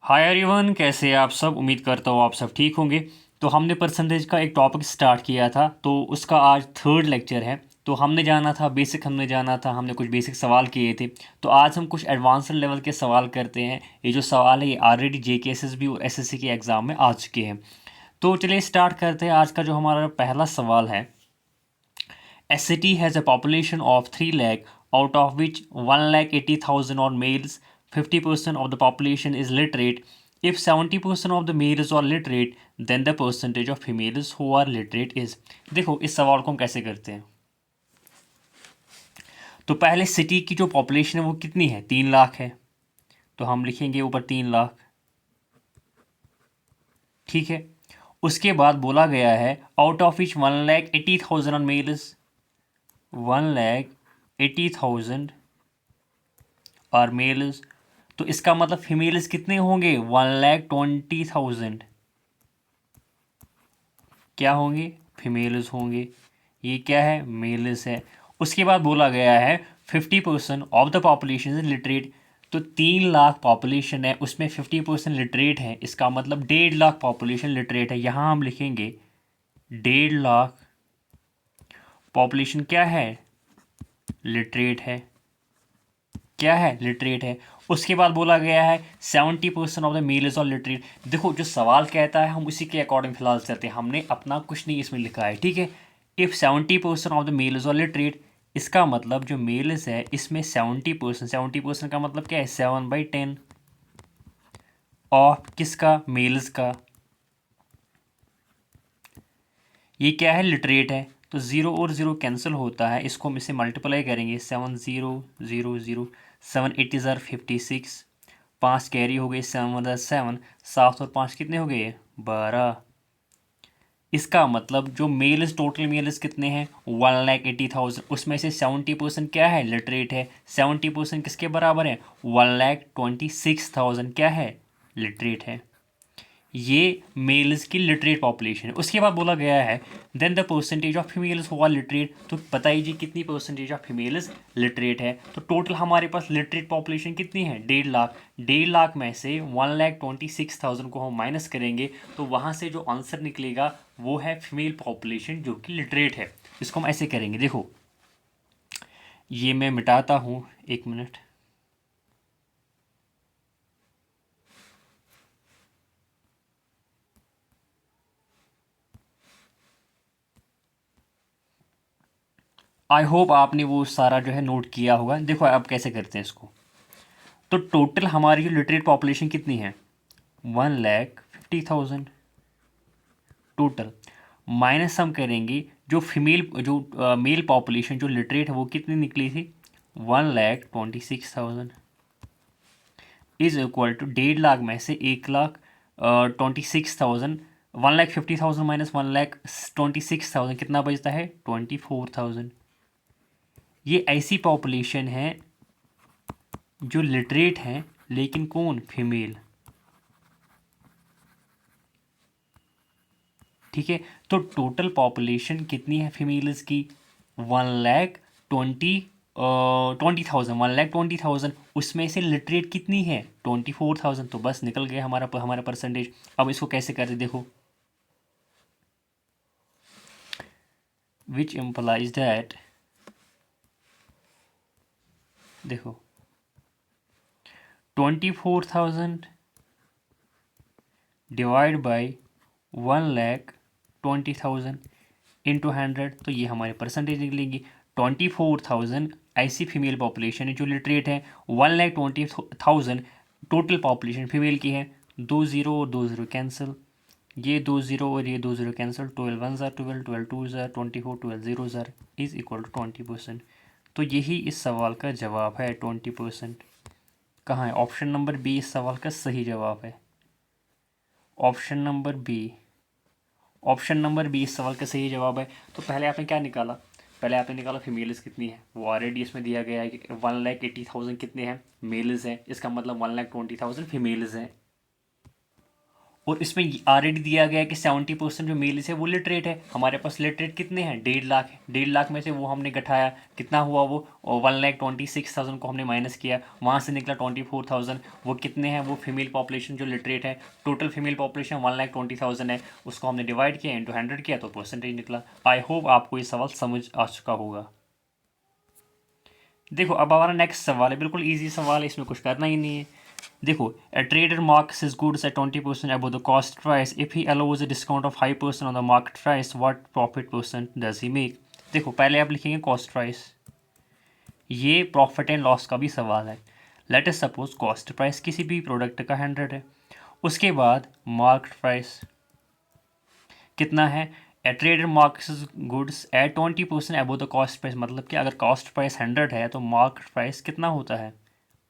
Hi everyone, कैसे हैं आप सब। उम्मीद करता हूँ आप सब ठीक होंगे। तो हमने परसेंटेज का एक टॉपिक स्टार्ट किया था, तो उसका आज थर्ड लेक्चर है। तो हमने जाना था बेसिक, हमने कुछ बेसिक सवाल किए थे। तो आज हम कुछ एडवांस्ड लेवल के सवाल करते हैं। ये जो सवाल है ये ऑलरेडी JK SSB और SSC के एग्ज़ाम में आ चुके हैं। तो चलिए स्टार्ट करते हैं। आज का जो हमारा पहला सवाल है, A city has a population of 3 lakh, out of which 1,80,000 are males, 50% of the population is literate. If 70% of the males are literate, then the percentage of females who are literate is। देखो इस सवाल को हम कैसे करते हैं। तो पहले सिटी की जो पॉपुलेशन है वो कितनी है, 3 लाख है। तो हम लिखेंगे ऊपर 3 लाख, ठीक है। उसके बाद बोला गया है out of which 1,80,000 are males, 1,80,000 are males. तो इसका मतलब फीमेल्स कितने होंगे, 1,20,000 क्या होंगे, फीमेल्स होंगे। ये क्या है, मेल्स है। उसके बाद बोला गया है 50% of the population is literate. तो 3 लाख पॉपुलेशन है, उसमें 50% लिटरेट है। इसका मतलब 1.5 लाख पॉपुलेशन लिटरेट है। यहाँ हम लिखेंगे 1.5 लाख पॉपुलेशन क्या है, लिटरेट है। क्या है, लिटरेट है। उसके बाद बोला गया है 70% of the male is all literate. देखो जो सवाल कहता है हम उसी के अकॉर्डिंग फिलहाल चलते हैं, हमने अपना कुछ नहीं इसमें लिखा है, ठीक है। If 70% of the male is all literate, इसका मतलब जो मेल्स है इसमें 70% का मतलब क्या है, 7/10 ऑफ किसका, मेल्स का। ये क्या है, लिटरेट है। तो 0 और 0 कैंसिल होता है, इसको हम इसे मल्टीप्लाई करेंगे, 7,0,0,0, 7 8 ज़ार 56, 5 कैरी हो गई, 7 7 और 5 कितने हो गए, 12। इसका मतलब जो मेल्स, टोटल मेल्स कितने हैं, 1,80,000। उसमें से 70% क्या है, लिटरेट है। 70% किसके बराबर है, 1,26,000 क्या है, लिटरेट है। ये मेल्स की लिटरेट पॉपुलेशन है। उसके बाद बोला गया है then the percentage of females who are literate. तो बताइए कितनी परसेंटेज ऑफ फीमेल्स लिटरेट है। तो टोटल हमारे पास लिटरेट पॉपुलेशन कितनी है, 1.5 लाख। 1.5 लाख में से 1,26,000 को हम माइनस करेंगे, तो वहाँ से जो आंसर निकलेगा वो है फीमेल पॉपुलेशन जो कि लिटरेट है। इसको हम ऐसे करेंगे, देखो ये मैं मिटाता हूँ, 1 मिनट। आई होप आपने वो सारा जो है नोट किया होगा। देखो अब कैसे करते हैं इसको। तो टोटल हमारी जो लिटरेट पॉपुलेशन कितनी है, 1,50,000 टोटल। माइनस हम करेंगे जो फीमेल, जो मेल पॉपुलेशन जो लिटरेट है वो कितनी निकली थी, 1,26,000 इज इक्वल टू 1.5 लाख में से 1,26,000, 1,50,000 माइनस 1,26,000 कितना बचता है, 24,000। ये ऐसी पॉपुलेशन है जो लिटरेट हैं, लेकिन कौन, फीमेल, ठीक है। तो टोटल पॉपुलेशन कितनी है फीमेल्स की, 1,20,000। उसमें से लिटरेट कितनी है, 24,000। तो बस निकल गया हमारा परसेंटेज। अब इसको कैसे करें, देखो विच इम्प्लाइज दैट, देखो 24,000 डिवाइड बाई 1,20,000 इंटू 100, तो ये हमारे परसेंटेज निकलेंगी। 24,000 ऐसी फीमेल पॉपुलेशन है जो लिटरेट है, 1,20,000 टोटल पॉपुलेशन फीमेल की है। 2 0 और 2 0 कैंसिल, ये 2 0 और ये 2 0 कैंसिल, 12 1 ज़ार 12, 12 2 ज़ार 24, 12 0 ज़ार इज इक्वल टू 20%। तो यही इस सवाल का जवाब है, 20%। कहाँ है, ऑप्शन नंबर बी इस सवाल का सही जवाब है। Option number B, option number B इस सवाल का सही जवाब है। तो पहले आपने क्या निकाला, पहले आपने निकाला फीमेल्स कितनी है, वो ऑलरेडी इसमें दिया गया है कि 1,80,000 कितने हैं, मेल्स हैं। इसका मतलब 1,20,000 फीमेल्स हैं। और इसमें ऑलरेडी दिया गया है कि 70% जो मेल्स है वो लिटरेट है। हमारे पास लिटरेट कितने हैं, 1.5 लाख है। 1.5 लाख में से वो हमने घटाया, कितना हुआ वो, 1,26,000 को हमने माइनस किया, वहाँ से निकला 24,000। वो कितने हैं, वो फीमेल पॉपुलेशन जो लिटरेट है, टोटल फीमेल पॉपुलेशन 1,20,000 है, उसको हमने डिवाइड किया इंटू 100 किया तो परसेंटेज निकला। आई होप आपको ये सवाल समझ आ चुका होगा। देखो अब हमारा नेक्स्ट सवाल है, बिल्कुल ईजी सवाल है, इसमें कुछ करना ही नहीं है। देखो, a trader marks his goods at 20% above the cost price. If he allows a discount of 5% on the market price, what profit percent does he make? देखो पहले आप लिखेंगे कॉस्ट प्राइस, ये प्रॉफिट एंड लॉस का भी सवाल है। Let us suppose cost price किसी भी प्रोडक्ट का 100 है, उसके बाद मार्केट प्राइस कितना है, ए trader marks goods at 20% above the cost price, मतलब कि अगर कॉस्ट प्राइस 100 है तो मार्केट प्राइस कितना होता है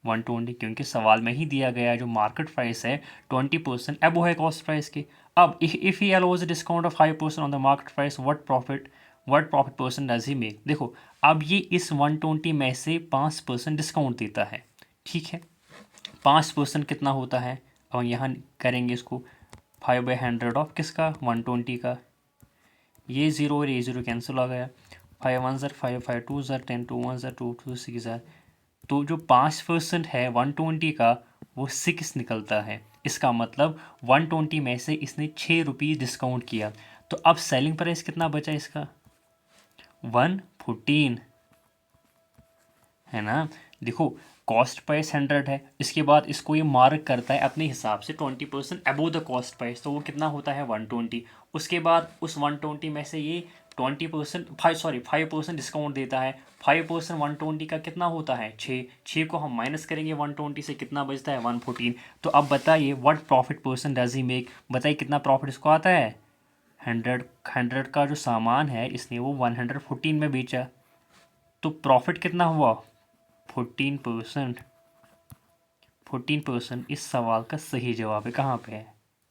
120, क्योंकि सवाल में ही दिया गया है जो मार्केट प्राइस है 20% अबव है कॉस्ट प्राइस की। अब if he allows discount of 5% on the market price, what profit percent does he make. देखो अब ये इस 120 में से 5% डिस्काउंट देता है, ठीक है। 5% कितना होता है, अब यहाँ करेंगे इसको 5/100 ऑफ किसका 120 का, ये ज़ीरो और ये ज़ीरो कैंसिल हो गया, 5 1 ज़र 5 5 2 ज़र 10 2 1 ज़र 2 2 6 ज़र, तो जो 5% है 120 का वो 6 निकलता है। इसका मतलब 120 में से इसने 6 रुपीज़ डिस्काउंट किया, तो अब सेलिंग प्राइस कितना बचा इसका 114 है ना। देखो कॉस्ट प्राइस 100 है, इसके बाद इसको ये मार्क करता है अपने हिसाब से 20% अबोव द कॉस्ट प्राइस, तो वो कितना होता है 120। उसके बाद उस 120 में से ये 5% डिस्काउंट देता है। 5% 120 का कितना होता है 6 को हम माइनस करेंगे 120 से, कितना बचता है 114। तो अब बताइए what profit percent does he make, बताइए कितना प्रॉफिट इसको आता है। 100 का जो सामान है इसने वो 114 में बेचा, तो प्रॉफिट कितना हुआ 14%। 14% इस सवाल का सही जवाब है, कहाँ पे है,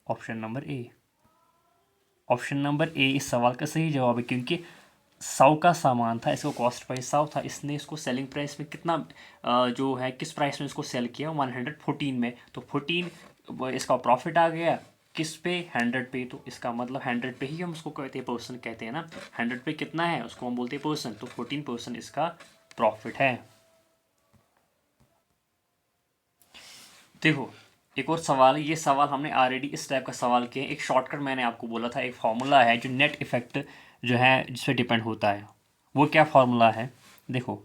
option number A. Option number A इस सवाल का सही जवाब है, क्योंकि 100 का सामान था, इसको कॉस्ट प्राइस 100 था, इसने इसको सेलिंग प्राइस में कितना जो है किस प्राइस में इसको सेल किया 114 में, तो 14 इसका प्रॉफिट आ गया किस पे 100 पे, तो इसका मतलब 100 पे ही हम उसको कहते हैं परसेंट कहते हैं ना। 100 पे कितना है उसको हम बोलते हैं परसेंट, तो 14% इसका प्रॉफिट है। देखो एक और सवाल है, ये सवाल हमने ऑलरेडी इस टाइप का सवाल किया है। एक शॉर्टकट मैंने आपको बोला था, एक फार्मूला है जो नेट इफेक्ट जो है जिस पे डिपेंड होता है, वो क्या फार्मूला है। देखो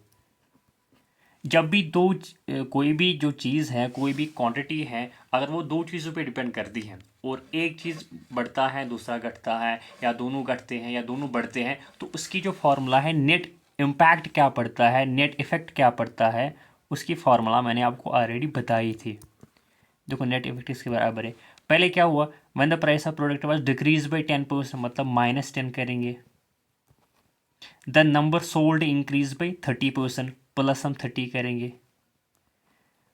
जब भी कोई भी जो चीज़ है, कोई भी क्वांटिटी है, अगर वो दो चीज़ों पे डिपेंड करती है और एक चीज़ बढ़ता है दूसरा घटता है, या दोनों घटते हैं या दोनों बढ़ते हैं, तो उसकी जो फार्मूला है नेट इम्पैक्ट क्या पड़ता है, नेट इफेक्ट क्या पड़ता है, उसकी फार्मूला मैंने आपको ऑलरेडी बताई थी। देखो नेट इफेक्ट इसके बराबर है, पहले क्या हुआ when the price of product was decrease by 10%, मतलब -10 करेंगे। The number sold increase by 30%, plus हम 30 करेंगे।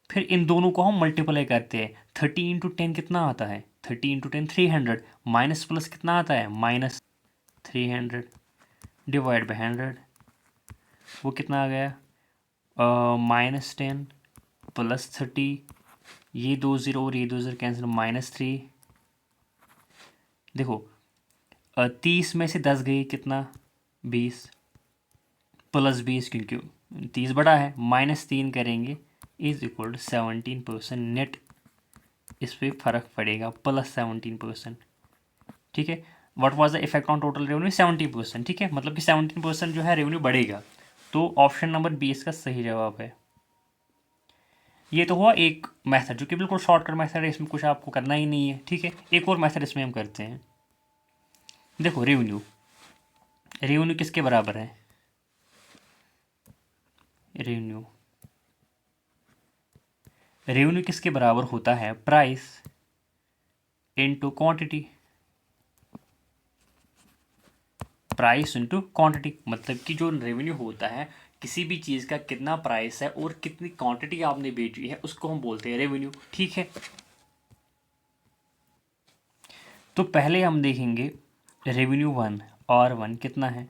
फिर इन दोनों को हम मल्टीप्लाई करते हैं, 30 × 10 कितना आता है 30 × 10 300, माइनस प्लस कितना आता है -300 डिवाइड बाई 100, वो कितना आ गया -10 प्लस 30, ये 2 0 और ये 2 0 कैंसिल -3। देखो 30 में से 10 गई कितना 20, प्लस 20 क्योंकि 30 बड़ा है, -3 करेंगे इज इक्वल टू 17%। नेट इस पर फ़र्क पड़ेगा +17%, ठीक है। What was the effect on total revenue 70%, ठीक है, मतलब कि 17% जो है रेवेन्यू बढ़ेगा, तो ऑप्शन नंबर बी इसका सही जवाब है। ये तो हुआ एक मेथड जो कि बिल्कुल शॉर्टकट मेथड है, इसमें कुछ आपको करना ही नहीं है, ठीक है। एक और मेथड इसमें हम करते हैं। देखो रेवेन्यू, रेवेन्यू किसके बराबर है, रेवेन्यू रेवेन्यू किसके बराबर होता है, price into quantity, price into quantity, मतलब कि जो रेवेन्यू होता है किसी भी चीज़ का कितना प्राइस है और कितनी क्वांटिटी आपने बेची है उसको हम बोलते हैं रेवेन्यू, ठीक है। तो पहले हम देखेंगे रेवेन्यू 1 और 1 कितना है।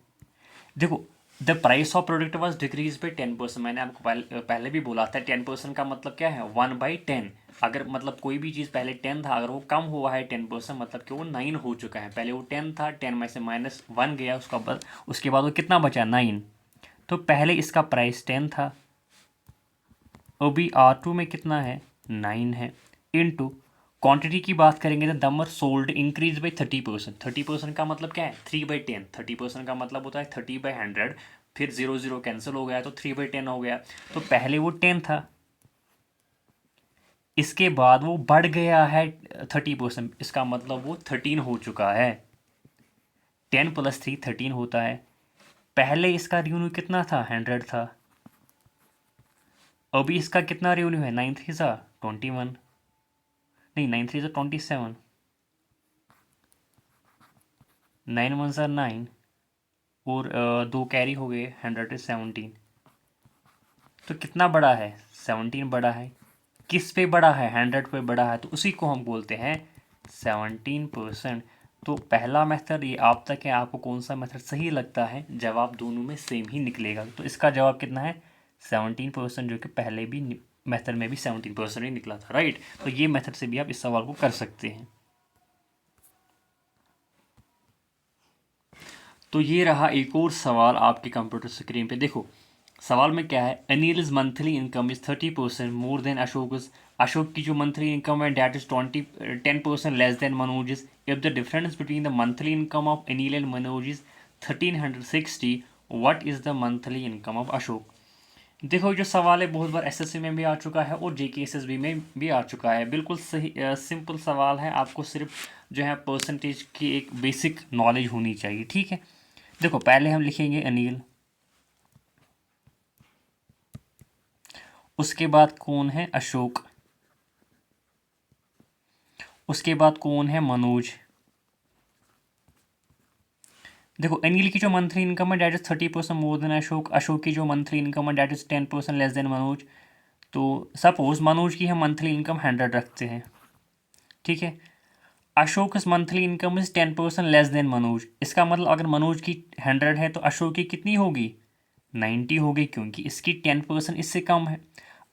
देखो the price of product was decrease by 10%। मैंने आपको पहले भी बोला था 10% का मतलब क्या है, 1/10। अगर मतलब कोई भी चीज़ पहले 10 था, अगर वो कम हुआ है 10% मतलब कि वो 9 हो चुका है। पहले वो 10 था, 10 में से -1 गया, उसके बाद वो कितना बचा, 9। तो पहले इसका प्राइस 10 था, अभी R2 में कितना है, 9 है, इनटू क्वांटिटी की बात करेंगे तो नंबर सोल्ड इंक्रीज बाई 30%। 30% का मतलब क्या है, 3/10। 30% का मतलब होता है 30/100, फिर 0 कैंसिल हो गया तो 3/10 हो गया। तो पहले वो 10 था, इसके बाद वो बढ़ गया है 30%, इसका मतलब वो 13 हो चुका है। 10 + 3 13 होता है। पहले इसका रेवेन्यू कितना था, 100 था, अभी इसका कितना रेवेन्यू है, 9 3 सा 21, नहीं 9 3 सा 27, 9 1 सा 9, और 2 कैरी हो गए, 100 इज 17। तो कितना बड़ा है, 17 बड़ा है। किस पे बड़ा है, 100 पे बड़ा है, तो उसी को हम बोलते हैं 17%। तो पहला मेथड ये आप तक है, आपको कौन सा मेथड सही लगता है, जवाब दोनों में सेम ही निकलेगा। तो इसका जवाब कितना है, 17%, जो कि पहले भी मेथड में भी 17% ही निकला था, राइट। तो ये मेथड से भी आप इस सवाल को कर सकते हैं। तो ये रहा एक और सवाल आपके कंप्यूटर स्क्रीन पे। देखो सवाल में क्या है, Anil is monthly income is 30% more than Ashok. Ashok की जो मंथली इनकम है that is 10% less than Manoj. If the difference between the monthly income of Anil and Manoj is 1360, what is the monthly income of Ashok. देखो जो सवाल है बहुत बार एसएससी में भी आ चुका है और जेकेएसएसबी में भी आ चुका है। बिल्कुल सही सिंपल सवाल है, आपको सिर्फ जो है परसेंटेज की एक बेसिक नॉलेज होनी चाहिए, ठीक है। देखो पहले हम लिखेंगे अनिल, उसके बाद कौन है, अशोक, उसके बाद कौन है, मनोज। देखो अनिल की जो मंथली इनकम है that is 30% more than Ashok. Ashok की जो मंथली इनकम है that is 10% less than Manoj. तो सपोज मनोज की हम मंथली इनकम 100 रखते हैं, ठीक है। Ashok monthly income is 10% less than Manoj. इसका मतलब अगर मनोज की 100 है तो अशोक की कितनी होगी, 90 होगी, क्योंकि इसकी 10% इससे कम है।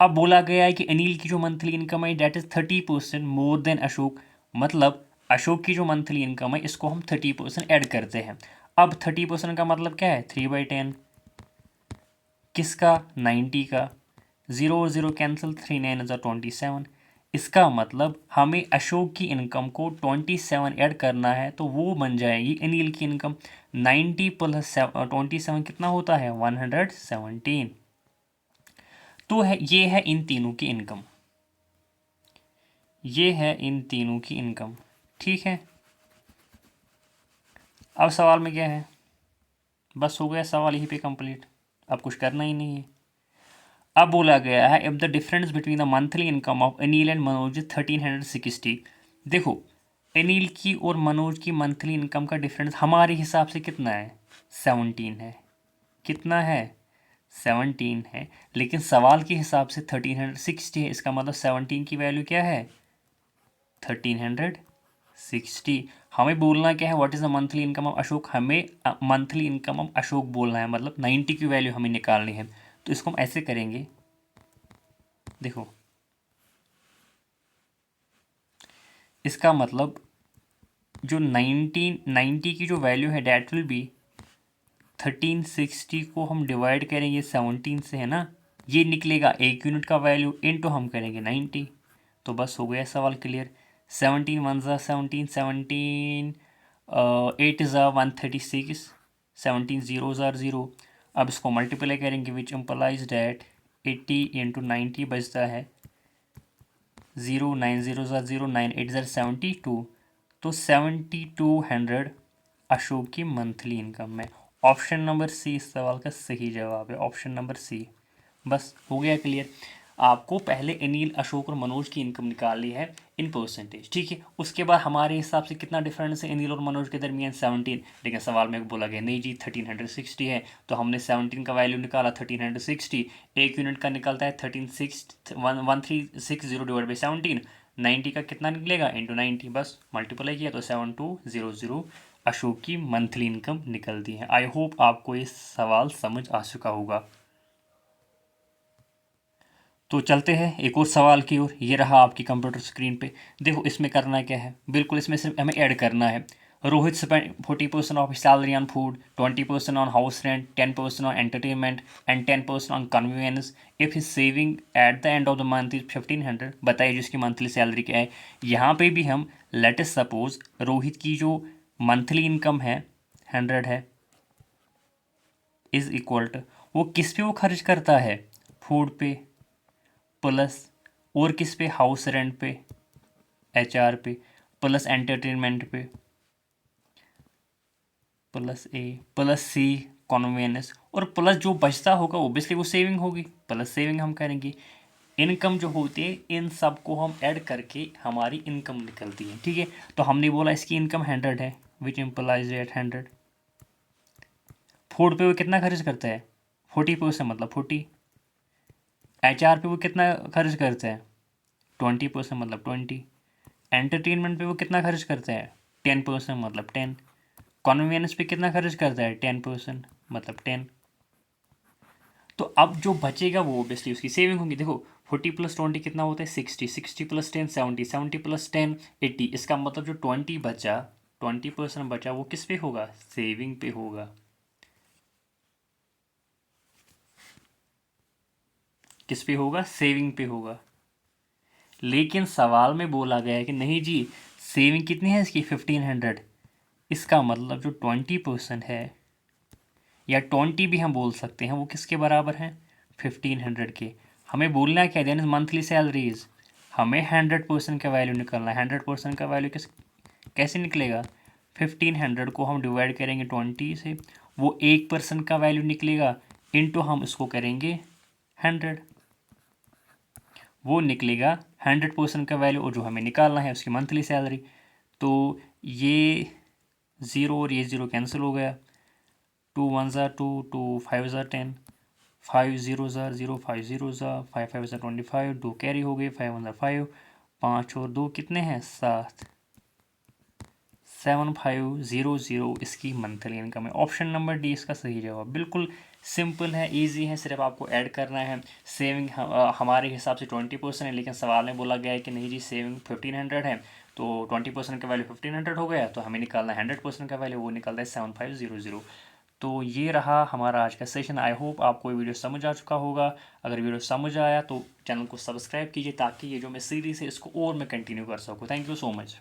अब बोला गया है कि अनिल की जो मंथली इनकम है that is 30% more than Ashok, मतलब अशोक की जो मंथली इनकम है इसको हम 30% ऐड करते हैं। अब 30% का मतलब क्या है, 3/10, किसका, 90 का, 0 और 0 कैंसिल, 3 9 27। इसका मतलब हमें अशोक की इनकम को 27 ऐड करना है, तो वो बन जाएगी अनिल की इनकम। 90 + 27 कितना होता है, 117। तो है ये है इन तीनों की इनकम, ये है इन तीनों की इनकम, ठीक है। अब सवाल में क्या है, बस हो गया सवाल यहीं पे कंप्लीट, अब कुछ करना ही नहीं है। अब बोला गया है if the difference between the monthly income of Anil and Manoj 1360। देखो अनिल की और मनोज की मंथली इनकम का डिफरेंस हमारे हिसाब से कितना है, 17 है। कितना है, 17 है, लेकिन सवाल के हिसाब से 1360 है। इसका मतलब 17 की वैल्यू क्या है, 1360। हमें बोलना क्या है, what is the monthly income of Ashok, हमें मंथली इनकम ऑफ अशोक बोलना है, मतलब 90 की वैल्यू हमें निकालनी है। तो इसको हम ऐसे करेंगे, देखो इसका मतलब जो 90 की जो वैल्यू है डैट विल बी 1360 को हम डिवाइड करेंगे 17 से, है ना, ये निकलेगा एक यूनिट का वैल्यू, इनटू हम करेंगे 90। तो बस हो गया सवाल क्लियर। 17 1 ज़ा 17, 17 8 ज़ा 136, 17 0 ज़ा 0। अब इसको मल्टीप्लाई करेंगे विच इम्प्लाइज डैट 80 इंटू 90 बचता है 0, 9 0 ज़ा 0, 9 8 ज़ा 72। तो 7200 अशोक की मंथली इनकम है। ऑप्शन नंबर सी इस सवाल का सही जवाब है, ऑप्शन नंबर सी। बस हो गया क्लियर। आपको पहले अनिल, अशोक और मनोज की इनकम निकालनी है इन परसेंटेज, ठीक है। उसके बाद हमारे हिसाब से कितना डिफरेंस है अनिल और मनोज के दरमियान, 17। लेकिन सवाल में बोला गया नहीं जी 1360 है, तो हमने 17 का वैल्यू निकाला 1360। एक यूनिट का निकलता है 1360 डिवाइड बाई 17। 90 का कितना निकलेगा, इंटू 90, बस मल्टीप्लाई किया तो 7200 अशोक की मंथली इनकम निकलती है। आई होप आपको ये सवाल समझ आ चुका होगा। तो चलते हैं एक और सवाल की ओर। ये रहा आपकी कंप्यूटर स्क्रीन पे। देखो इसमें करना क्या है, बिल्कुल इसमें सिर्फ हमें ऐड करना है। Rohit spend 40% of salary on food, 20% on house rent, 10% on entertainment and 10% on convenience. If his saving at the end of the month is 1500। बताइए जिसकी मंथली सैलरी क्या है। यहाँ पे भी हम लेट अस सपोज रोहित की जो मंथली इनकम है 100 है, इज इक्वल टू वो किस पे वो खर्च करता है, फूड पे प्लस और किस पे, हाउस रेंट पे, HR पे प्लस एंटरटेनमेंट पे plus A plus C convenience, और प्लस जो बचता होगा ओब्वियसली वो सेविंग होगी, प्लस सेविंग हम करेंगे। इनकम जो होती है इन सब को हम ऐड करके हमारी इनकम निकलती है। ठीक है, तो हमने बोला इसकी इनकम 100 है, विच इम्प्लाइज एट 100। फूड पे वो कितना खर्च करता है, 40% मतलब 40। HR पे वो कितना खर्च करता है, 20% मतलब 20। एंटरटेनमेंट पे वो कितना खर्च करता है, 10% मतलब 10। कन्वीनियंस पे कितना खर्च करता है, 10% मतलब 10। तो अब जो बचेगा वो ओबियसली उसकी सेविंग होगी। देखो 40 + 20 कितना होता है, 60, 60 + 10 70, 70 + 10 80। इसका मतलब जो 20 बचा, 20% बचा वो किस पे होगा, सेविंग पे होगा। किस पे होगा, सेविंग पे होगा। लेकिन सवाल में बोला गया है कि नहीं जी, सेविंग कितनी है इसकी, 1500। इसका मतलब जो 20% है, या 20 भी हम बोल सकते हैं, वो किसके बराबर है, 1500 के। हमें बोलना क्या है, देन मंथली सैलरीज। हमें 100% का वैल्यू निकलना है। 100% का वैल्यू कैसे निकलेगा, 1500 को हम डिवाइड करेंगे 20 से, वो 1% का वैल्यू निकलेगा, इनटू हम इसको करेंगे 100, वो निकलेगा 100% का वैल्यू, और जो हमें निकालना है उसकी मंथली सैलरी। तो ये ज़ीरो और ये ज़ीरो कैंसिल हो गया, 2 1 ज़ा 2, 2 5 ज़ा 10, 5 0 ज़ा 0, 5 0 ज़ा 5, 5 ज़ा 25, 2 कैरी हो गए, 5 1 ज़ा 5, 5 और 2 कितने हैं 7, 7500 इसकी मंथली इनकम है। ऑप्शन नंबर डी इसका सही जवाब। बिल्कुल सिंपल है, इजी है, सिर्फ आपको ऐड करना है। सेविंग हमारे हिसाब से 20% है, लेकिन सवाल में बोला गया है कि नहीं जी सेविंग 1500 है, तो 20% का वैल्यू 1500 हो गया, तो हमें निकालना है 100% का वैल्यू, वो निकलता है 7500। तो ये रहा हमारा आज का सेशन। आई होप आपको ये वीडियो समझ आ चुका होगा। अगर वीडियो समझ आया तो चैनल को सब्सक्राइब कीजिए, ताकि ये जो मैं सीरीज़ है इसको और मैं कंटिन्यू कर सकूँ। Thank you so much.